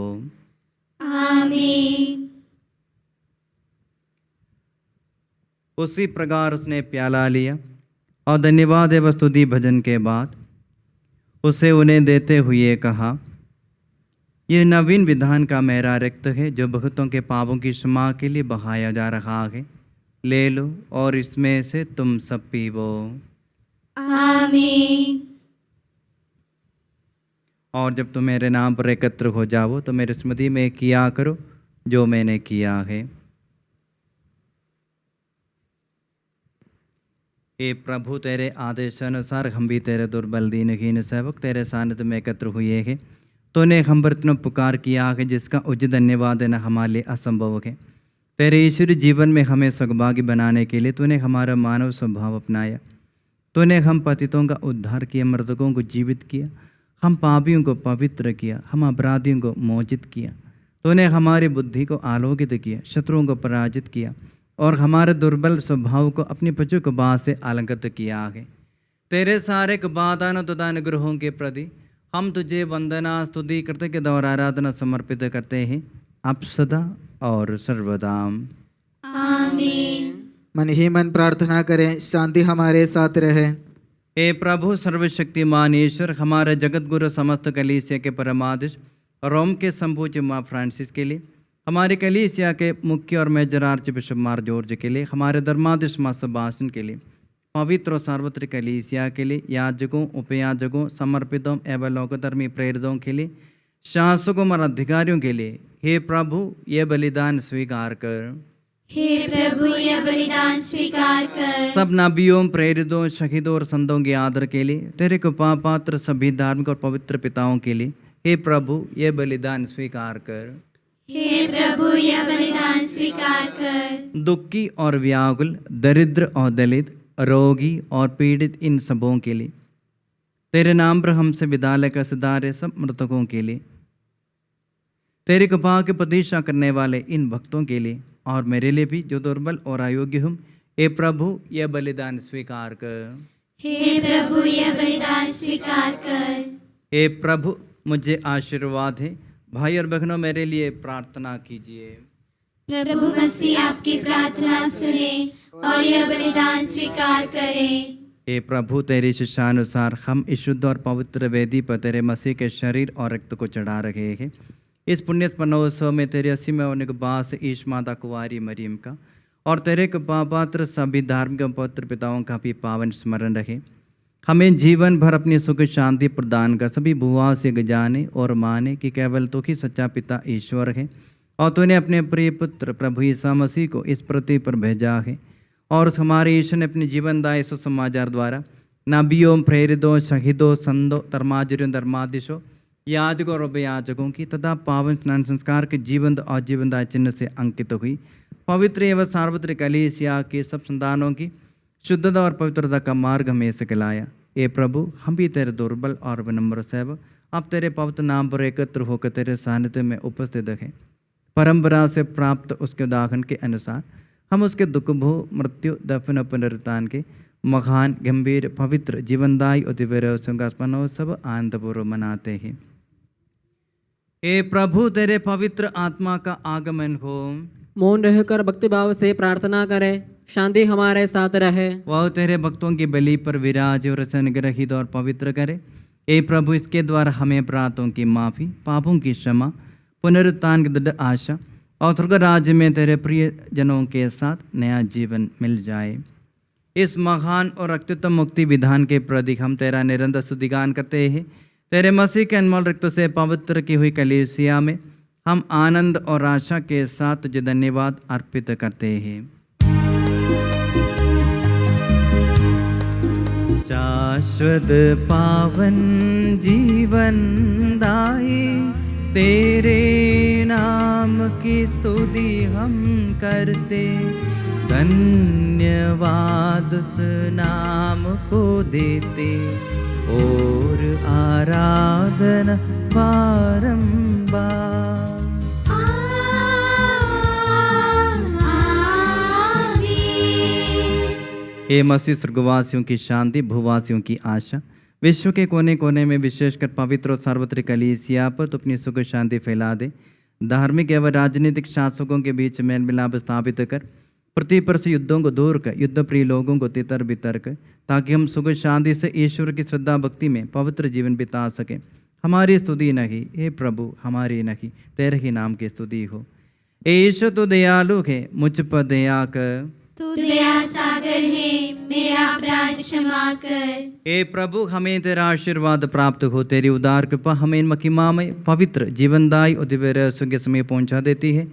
Speaker 1: आमीन।
Speaker 2: उसी प्रकार उसने प्याला लिया और धन्यवाद एवं स्तुति भजन के बाद उसे उन्हें देते हुए कहा, यह नवीन विधान का मेरा रक्त है जो भक्तों के पापों की क्षमा के लिए बहाया जा रहा है। ले लो और इसमें से तुम सब पीवो।
Speaker 1: आमीन।
Speaker 2: और जब तुम मेरे नाम पर एकत्र हो जाओ तो मेरी स्मृति में किया करो जो मैंने किया है। हे प्रभु, तेरे आदेशानुसार हम भी तेरे दुर्बल दीनहीन सेवक तेरे सानिध्य में एकत्र हुए हैं। तूने हम पर इतना पुकार किया है जिसका उचित धन्यवाद देना हमारे लिए असंभव है। तेरे ईश्वरीय जीवन में हमें सौभाग्य बनाने के लिए तूने हमारा मानव स्वभाव अपनाया। तूने हम पतितों का उद्धार किया, मृतकों को जीवित किया, हम पापियों को पवित्र किया, हम अपराधियों को मोचित किया। तूने हमारी बुद्धि को आलोकित किया, शत्रुओं को पराजित किया और हमारे दुर्बल स्वभाव को अपनी पचु के बाद से अलंकृत किया है। तेरे सारे कृपादान तथा अनुग्रहों के प्रति हम तुझे वंदना, स्तुति, कृतज्ञता और आराधना समर्पित करते हैं, अब सदा और सर्वदा।
Speaker 1: आमीन।
Speaker 3: मन ही मन प्रार्थना करें, शांति हमारे साथ रहे।
Speaker 2: हे प्रभु सर्वशक्तिमान ईश्वर, हमारे जगत गुरु समस्त कलीसिया के परमाधीश रोम के संपूज्य माँ फ्रांसिस के लिए, हमारे कलीसिया के मुख्य और मेजर आर्च बिशप मार जॉर्ज के लिए, हमारे धर्माधीश माँ सेबास्टियन के लिए, पवित्र और सार्वत्रिक कलीसिया के लिए, याजकों, उपयाजकों, समर्पितों एवं लोकधर्मी प्रेरितों के लिए, शासकों और अधिकारियों के लिए, हे प्रभु ये बलिदान स्वीकार कर।
Speaker 1: हे प्रभु यह बलिदान स्वीकार कर।
Speaker 2: सब नबियों, प्रेरितों, शहीदों और संतों के आदर के लिए, तेरे कृपा पात्र सभी धार्मिक और पवित्र पिताओं के लिए, हे प्रभु ये बलिदान स्वीकार कर।
Speaker 1: हे प्रभु यह बलिदान स्वीकार कर।
Speaker 2: दुखी और व्याकुल, दरिद्र और दलित, रोगी और पीड़ित इन सबों के लिए, तेरे नाम पर हमसे विदा लेकर सिधारे सब मृतकों के लिए, तेरी कृपा की प्रतीक्षा करने वाले इन भक्तों के लिए और मेरे लिए भी जो दुर्बल और अयोग्य हूँ, हे प्रभु यह बलिदान स्वीकार कर।
Speaker 1: हे प्रभु यह बलिदान स्वीकार कर।
Speaker 2: हे प्रभु मुझे आशीर्वाद है। भाई और बहनों मेरे लिए प्रार्थना कीजिए।
Speaker 1: प्रभु मसीह आपकी प्रार्थना सुने और यह बलिदान स्वीकार करें।
Speaker 2: हे प्रभु तेरी शिक्षानुसार हम इस शुद्ध और पवित्र वेदी पर तेरे मसीह के शरीर और रक्त को चढ़ा रहे हैं। इस पुण्य स्मरणोत्सव में तेरे 80वें होने के बाद से ईश माता कुंवारी मरियम का और तेरे पात्र सभी धार्मिक और पवित्र पिताओं का भी पावन स्मरण रहे। हमें जीवन भर अपनी सुख शांति प्रदान कर सभी भुआ से जाने और माने कि केवल तो ही सच्चा पिता ईश्वर है और तूने अपने प्रिय पुत्र प्रभु ईसा मसीह को इस पृथ्वी पर भेजा है और उस हमारे ईश्वर ने अपने जीवनदायी सुसमाचार द्वारा नबियों, प्रेरितों, शहीदों, संतों, धर्माचर्यों, धर्माधीशों, याजकों और उपयाजकों की तथा पावन स्नान संस्कार के जीवन और जीवनदाय चिन्ह से अंकित हुई पवित्र एवं सार्वत्रिक कलीसिया के सब संतानों की शुद्धता और पवित्रता का मार्ग हमें सिखलाया। ये प्रभु हम भी तेरे दुर्बल और विनम्र सेवक अब तेरे पवित्र नाम पर एकत्र होकर तेरे सानिध्य में उपस्थित हैं। परंपरा से प्राप्त उसके उदाहरण के अनुसार हम उसके दुख भोग, मृत्यु, दफन और पुनरुत्थान के महान, गंभीर, पवित्र, जीवनदायी और दिव्य रहस्यों का स्मरणोत्सव आनंदपूर्वक मनाते हैं। हे प्रभु तेरे पवित्र आत्मा का आगमन हो।
Speaker 4: मौन रहकर भक्तिभाव से प्रार्थना करें। शांति हमारे साथ रहे।
Speaker 2: वह तेरे भक्तों की बलि पर विराज और संग्रहित और पवित्र करे। हे प्रभु इसके द्वारा हमें अपराधों की माफ़ी, पापों की क्षमा, पुनरुत्थान की दृढ़ आशा और स्वर्ग राज्य में तेरे प्रिय जनों के साथ नया जीवन मिल जाए। इस महान और अत्युत्तम मुक्ति विधान के प्रति हम तेरा निरंतर स्तुतिगान करते हैं। तेरे मसीह के अनमोल रक्त से पवित्र की हुई कलीसिया में हम आनंद और आशा के साथ तुझे धन्यवाद अर्पित करते हैं। शाश्वत पावन जीवन दाई तेरे नाम की स्तुति हम करते, धन्यवाद उस नाम को देते और आराधना बारंबार। हे मसीह स्वर्गवासियों की शांति, भूवासियों की आशा, विश्व के कोने कोने में विशेषकर पवित्र और सार्वत्रिक कलीसिया पर तो अपनी सुख शांति फैला दे। धार्मिक एवं राजनीतिक शासकों के बीच मेल मिलाप स्थापित कर, पृथ्वी पर से युद्धों को दूर कर, युद्ध प्रिय लोगों को तितर बितर कर, ताकि हम सुख शांति से ईश्वर की श्रद्धा भक्ति में पवित्र जीवन बिता सकें। हमारी स्तुति नहीं हे प्रभु, हमारी नहीं, तेरे ही नाम की स्तुति हो। ईश्वर तो दयालु है, मुझ पर दया कर।
Speaker 1: तू दया सागर है, मेरा अपराध क्षमा कर।
Speaker 2: हे प्रभु हमें तेरा आशीर्वाद प्राप्त हो। तेरी उदार कृपा हमें महिमा में पवित्र जीवनदायी और दिव्य रहस्यों के समय पहुंचा देती है।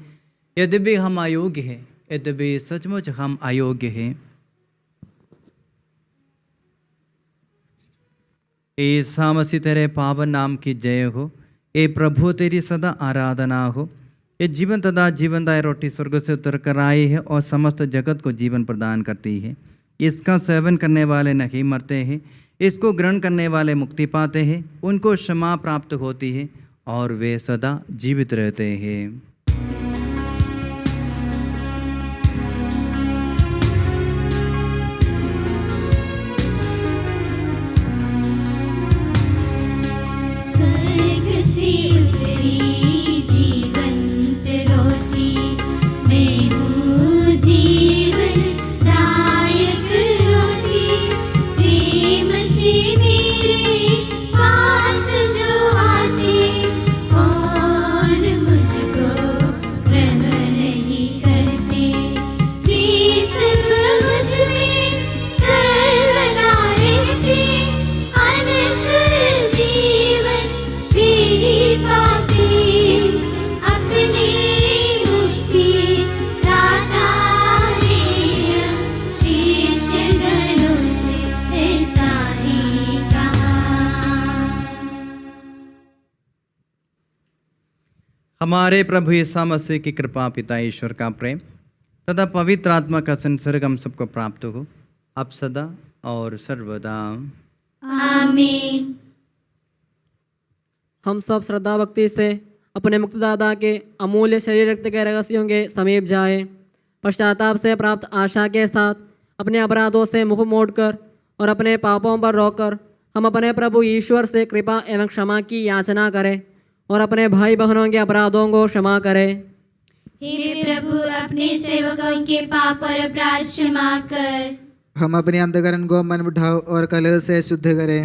Speaker 2: यद्यपि हम अयोग्य हैं, यद्यपि सचमुच हम अयोग्य हैं। ईसा मसीह तेरे पावन नाम की जय हो। हे प्रभु तेरी सदा आराधना हो। ये जीवन तथा जीवनदायी रोटी स्वर्ग से उतर कर आई है और समस्त जगत को जीवन प्रदान करती है। इसका सेवन करने वाले नहीं मरते हैं, इसको ग्रहण करने वाले मुक्ति पाते हैं। उनको क्षमा प्राप्त होती है और वे सदा जीवित रहते हैं। हमारे प्रभु यीशु मसीह की कृपा, पिता ईश्वर का प्रेम तथा पवित्र आत्मा का संसर्ग हम सबको प्राप्त हो, अब सदा और सर्वदा।
Speaker 1: आमीन।
Speaker 4: हम सब श्रद्धा भक्ति से अपने मुक्तिदाता के अमूल्य शरीर रक्त के रहस्यों के समीप जाए। पश्चाताप से प्राप्त आशा के साथ अपने अपराधों से मुँह मोड़कर और अपने पापों पर रोककर हम अपने प्रभु ईश्वर से कृपा एवं क्षमा की याचना करें और अपने भाई बहनों के अपराधों को क्षमा करें।
Speaker 1: हे प्रभु अपने सेवकों के पाप और अपराध क्षमा कर।
Speaker 3: हम अपने अंतःकरण को मन उठाओ और कलह से शुद्ध करें।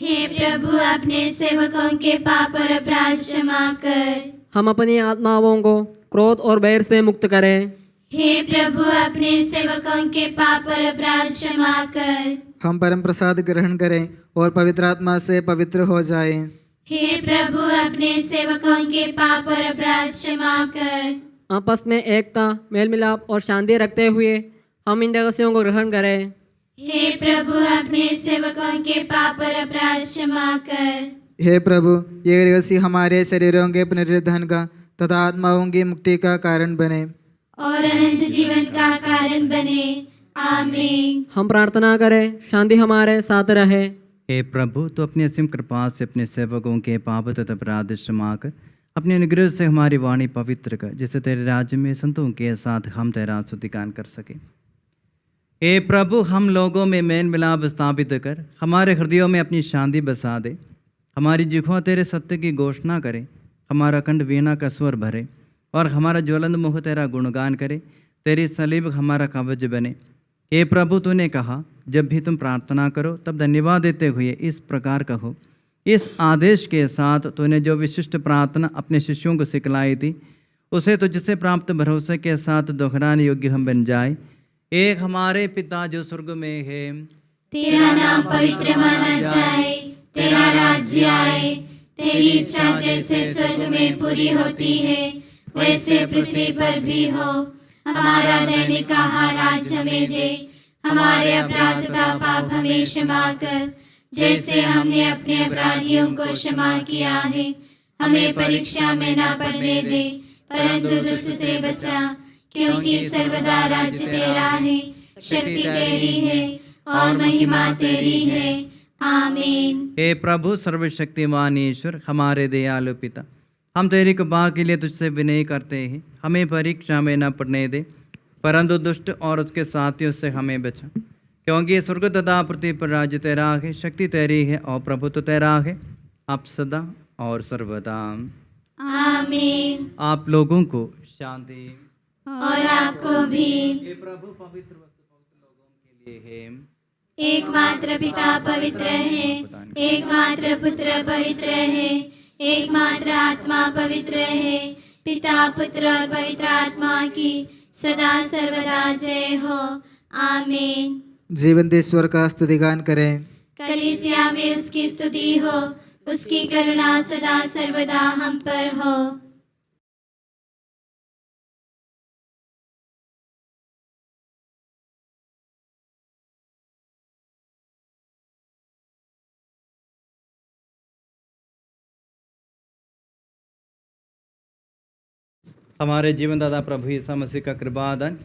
Speaker 1: हे प्रभु अपने सेवकों के पाप और अपराध क्षमा कर।
Speaker 4: हम अपनी आत्माओं को क्रोध और बैर से मुक्त करें।
Speaker 1: हे प्रभु अपने सेवकों के पाप और अपराध क्षमा कर।
Speaker 3: हम परम प्रसाद ग्रहण करें और पवित्र आत्मा से पवित्र हो जाएं।
Speaker 1: हे प्रभु अपने सेवकों के पाप और अपराध क्षमा कर।
Speaker 4: आपस में एकता, मेल मिलाप और शांति रखते हुए हम इन रहस्यों को ग्रहण करें।
Speaker 1: हे प्रभु अपने सेवकों के पाप और अपराध क्षमा कर।
Speaker 3: हे प्रभु ये रहस्य हमारे शरीरों के पुनरुत्थान का तथा आत्माओं की मुक्ति का कारण बने
Speaker 1: और अनंत जीवन का कारण बने। आमीन।
Speaker 4: हम प्रार्थना करें, शांति हमारे साथ रहे।
Speaker 2: हे प्रभु तो अपनी असीम कृपा से अपने सेवकों के पाप तथा अपराध क्षमा कर, अपने अनुग्रह से हमारी वाणी पवित्र कर, जिससे तेरे राज्य में संतों के साथ हम तेरा स्तुतिगान कर सके। हे प्रभु हम लोगों में मेल मिलाप स्थापित कर, हमारे हृदयों में अपनी शांति बसा दे। हमारी जिह्वा तेरे सत्य की घोषणा करे, हमारा कंठ वीणा का स्वर भरे और हमारा ज्वलंत मुख तेरा गुणगान करे। तेरी सलीब हमारा कवच बने। हे प्रभु, तूने कहा जब भी तुम प्रार्थना करो तब धन्यवाद देते हुए इस प्रकार कहो। इस आदेश के साथ तूने जो विशिष्ट प्रार्थना अपने शिष्यों को सिखलाई थी, उसे तुझसे प्राप्त भरोसे के साथ दोहराने योग्य हम बन जाए। एक हमारे पिता जो स्वर्ग में है,
Speaker 1: तेरा नाम पवित्र माना जाए, तेरा राज्य आए, तेरी इच्छा जैसे स्वर्ग में पूरी होती है वैसे पृथ्वी पर भी हो। हमारा दैनिक आहार आज हमें दे, हमारे अपराध का पाप हमें क्षमा कर, जैसे हमने अपने अपराधियों को क्षमा किया है। हमें परीक्षा में ना पड़ने दे, परंतु दुष्ट से बचा, क्योंकि सर्वदा राज्य तेरा है, शक्ति तेरी है और महिमा तेरी है। आमीन।
Speaker 2: हे प्रभु सर्वशक्तिमान ईश्वर, हमारे दयालु पिता, हम तेरी कृपा के लिए तुझसे विनय करते हैं। हमें परीक्षा में न पड़ने दे, परंतु दुष्ट और उसके साथियों से हमें बचा, क्योंकि स्वर्ग तथा पृथ्वी पर राज्य तेरा है, शक्ति तेरी है और प्रभुत्व तेरा है, अब सदा और सर्वदा।
Speaker 1: आमीन।
Speaker 2: आप लोगों को शांति।
Speaker 1: और आपको भी।
Speaker 2: हे प्रभु, पवित्र लोगों के लिए है।
Speaker 1: एकमात्र पिता पवित्र है, एकमात्र पुत्र पवित्र है, एकमात्र आत्मा पवित्र है। पिता, पुत्र और पवित्र आत्मा की सदा सर्वदा जय हो। आमीन।
Speaker 3: जीवंत ईश्वर का स्तुतिगान करें।
Speaker 1: कलीसिया में उसकी स्तुति हो, उसकी करुणा सदा सर्वदा हम पर हो।
Speaker 2: हमारे जीवनदाता प्रभु यीशु मसीह का कृपादान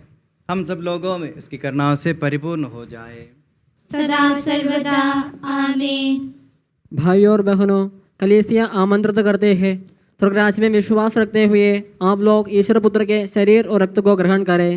Speaker 2: हम सब लोगों में उसकी करुणा से परिपूर्ण हो जाए
Speaker 1: सदा सर्वदा। आमीन।
Speaker 4: भाइयों और बहनों, कलीसिया आमंत्रित करते हैं स्वर्ग राज्य में विश्वास रखते हुए आप लोग ईश्वर पुत्र के शरीर और रक्त को ग्रहण करें।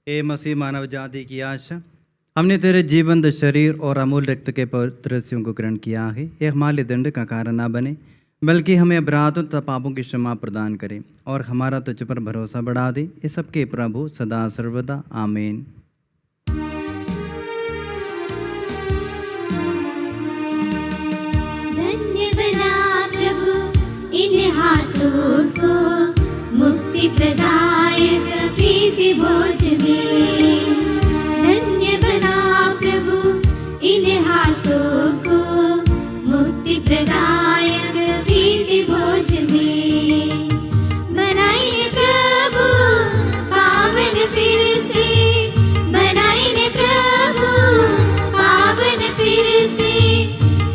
Speaker 2: हे मसीह मानव जाति की आशा, हमने तेरे जीवंत शरीर और अमूल रक्त के पवित्र रस्सियों को ग्रहण किया है। ये हमारे दंड का कारण ना बने, बल्कि हमें अपराधों तथा पापों की क्षमा प्रदान करे और हमारा तुझ पर भरोसा बढ़ा दे। ये सबके प्रभु सदा सर्वदा। आमीन।
Speaker 1: धन्य बना प्रभु इन हाथों को मुक्ति प्रदायक प्रीति भोज में। धन्य बना प्रभु इन हाथों को मुक्ति प्रदायक प्रीति भोज में। बनाइए प्रभु पावन फिर से, बनाइए प्रभु पावन फिर से,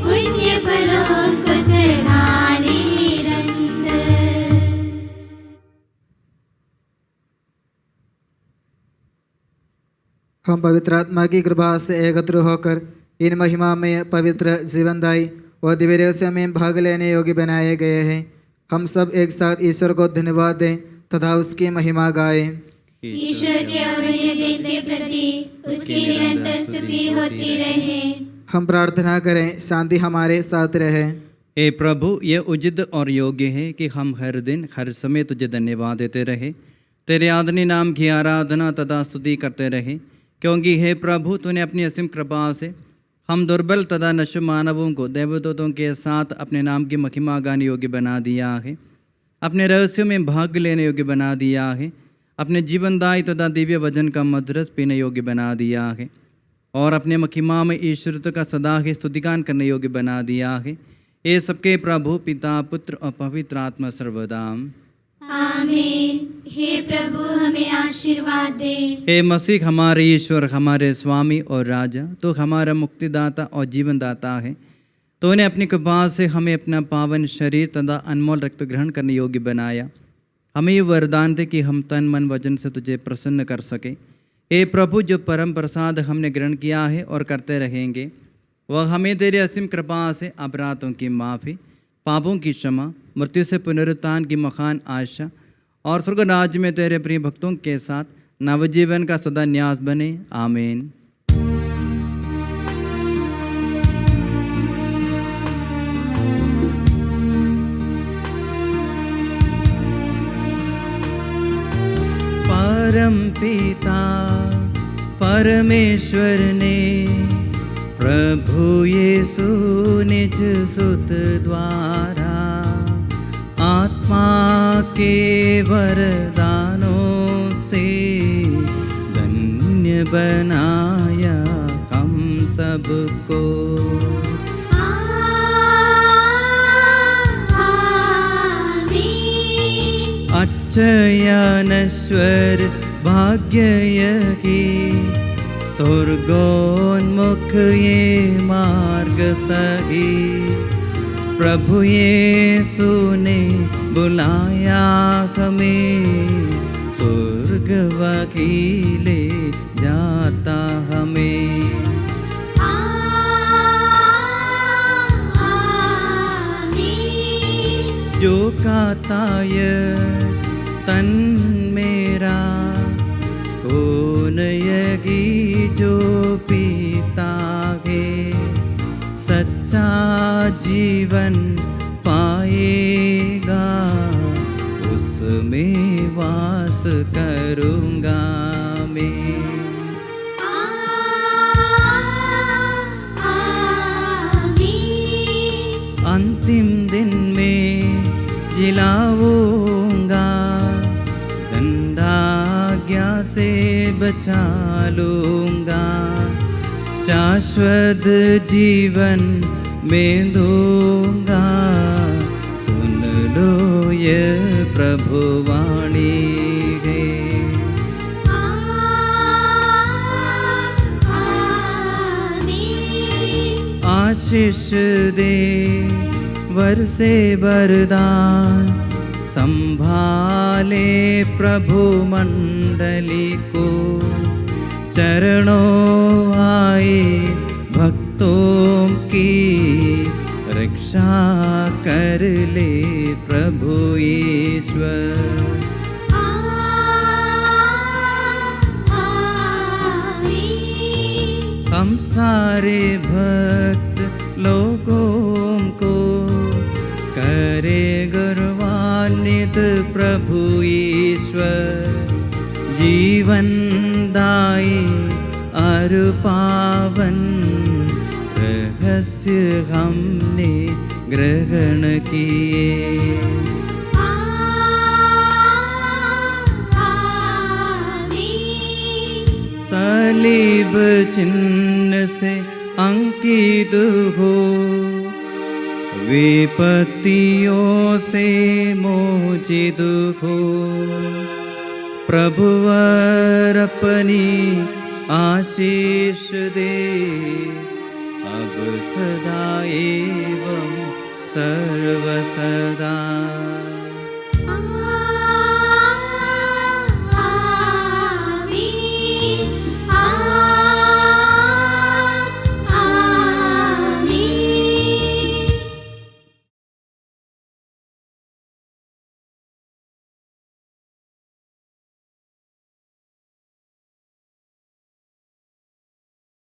Speaker 1: पुण्य फलों को
Speaker 3: हम पवित्र आत्मा की कृपा से एकत्र होकर इन महिमा में पवित्र जीवनदायी और दिव्य रहस्य में भाग लेने योग्य बनाए गए हैं। हम सब एक साथ ईश्वर को धन्यवाद दें तथा उसकी महिमा गाएं।
Speaker 1: ईश्वर के अमूल्य देन के प्रति उसकी निरंतर स्तुति होती रहे।
Speaker 3: हम प्रार्थना करें, शांति हमारे साथ रहे।
Speaker 2: हे प्रभु, ये उचित और योग्य है कि हम हर दिन हर समय तुझे धन्यवाद देते रहे, तेरे आदरणीय नाम की आराधना तथा स्तुति करते रहे, क्योंकि हे प्रभु तूने अपनी असीम कृपा से हम दुर्बल तथा नश्वर मानवों को देवदूतों के साथ अपने नाम की महिमा गाने योग्य बना दिया है, अपने रहस्यों में भाग लेने योग्य बना दिया है, अपने जीवनदायी तथा दिव्य वचन का मधुरस पीने योग्य बना दिया है और अपने महिमा में ईश्वरत्व का सदा ही स्तुतिगान करने योग्य बना दिया है। ये सबके प्रभु पिता पुत्र और पवित्र आत्मा सर्वदा
Speaker 1: आमीन। हे प्रभु हमें आशीर्वाद दे।
Speaker 2: हे मसीह हमारे ईश्वर, हमारे स्वामी और राजा, तो हमारा मुक्तिदाता और जीवनदाता है। तो ने अपनी कृपा से हमें अपना पावन शरीर तथा अनमोल रक्त ग्रहण करने योग्य बनाया। हमें ये वरदान दे कि हम तन मन वचन से तुझे प्रसन्न कर सके। हे प्रभु, जो परम प्रसाद हमने ग्रहण किया है और करते रहेंगे, वह हमें तेरी असीम कृपा से अपराधों की माफ़ी, पापों की क्षमा, मृत्यु से पुनरुत्थान की महान आशा और स्वर्ग राज्य में तेरे प्रिय भक्तों के साथ नवजीवन का सदा न्यास बने। आमीन। परम पिता परमेश्वर ने प्रभु यीशु निज सुत द्वारा आत्मा के वरदानों से धन्य बनाया हम सबको।
Speaker 1: आमीन।
Speaker 2: अक्षय नश्वर भाग्य यही स्वर्गोन्मुख ये मार्ग सही, प्रभु यीशु ने बुलाया हमें, स्वर्ग वकीले जाता हमें।
Speaker 1: आमीन।
Speaker 2: जो काताय तन मेरा कौन यगी जो पीता है, सच्चा जीवन पाएगा, उसमें वास करूँगा मैं।
Speaker 1: आमीन।
Speaker 2: अंतिम दिन में जिलाऊंगा, दंडाज्ञा से बचा लूँगा, शाश्वत जीवन में दूंगा। सुन लो ये प्रभु वाणी है।
Speaker 1: आमीन।
Speaker 2: आशीष दे वर से वरदान, संभाले प्रभु मंडली को, चरणों आए भक्तों की रक्षा कर ले प्रभु ईश्वर।
Speaker 1: आमीन।
Speaker 2: हम सारे भक्त लोगों को करे गौरवान्वित प्रभु ईश्वर, जीवन दाई और पावन रहस्य हमने ग्रहण किए।
Speaker 1: आमीन।
Speaker 2: सलीब चिन्ह से अंकित हो, विपत्तियों से मोचित हो, प्रभुवर अपनी आशीष दे, अब सदा एवं सर्वसदा।